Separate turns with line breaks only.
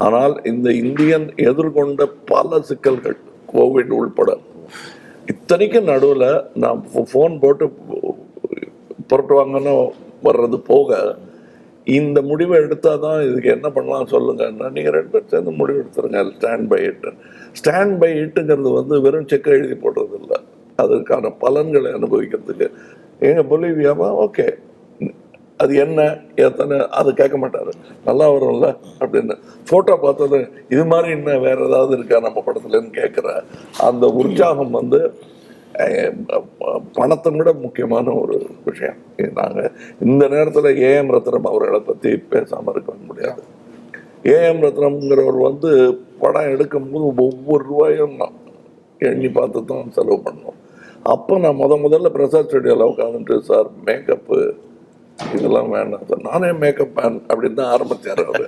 ஆனால் இந்த இந்தியன் எதிர்கொண்ட பல சிக்கல்கள், கோவிட் உள்பட, இத்தனைக்கும் நடுவில் நான் ஃபோன் போட்டு புரட்டுவாங்கன்னு வர்றது போக, இந்த முடிவை எடுத்தால் தான் இதுக்கு என்ன பண்ணலாம் சொல்லுங்கன்னா, நீங்கள் 2 பேர் சேர்ந்து முடிவு எடுத்துருங்க. ஸ்டாண்ட் பை இட்டு. ஸ்டாண்ட் பை இட்டுங்கிறது வந்து வெறும் செக்கை எழுதி போடுறது இல்லை, அதற்கான பலன்களை அனுபவிக்கிறதுக்கு. எங்கள் பொலிவியாவா ஓகே, அது என்ன எத்தனை அது கேட்க மாட்டார், நல்லா வரும்ல அப்படின்னு. ஃபோட்டோ பார்த்தது இது மாதிரி இன்னும் வேறு ஏதாவது இருக்கா நம்ம படத்துலன்னு கேட்குற அந்த உற்சாகம் வந்து பணத்தை விட முக்கியமான ஒரு விஷயம். நாங்கள் இந்த நேரத்தில் ஏஎம் ரத்னம் அவர்களை பற்றி பேசாமல் இருக்க முடியாது. ஏஎம் ரத்னம்ங்கிறவர் வந்து படம் எடுக்கும்போது ஒவ்வொரு ரூபாயும் எண்ணி பார்த்து தான் செலவு பண்ணோம். அப்போ நான் முதல்ல பிரசாத் ஸ்டுடியோவில் உட்காந்துட்டு, சார் மேக்கப்பு இதெல்லாம் வேண்டாம் சார், நானே மேக்கப் மேன் அப்படின்னு தான் ஆரம்பித்தார் அவர்.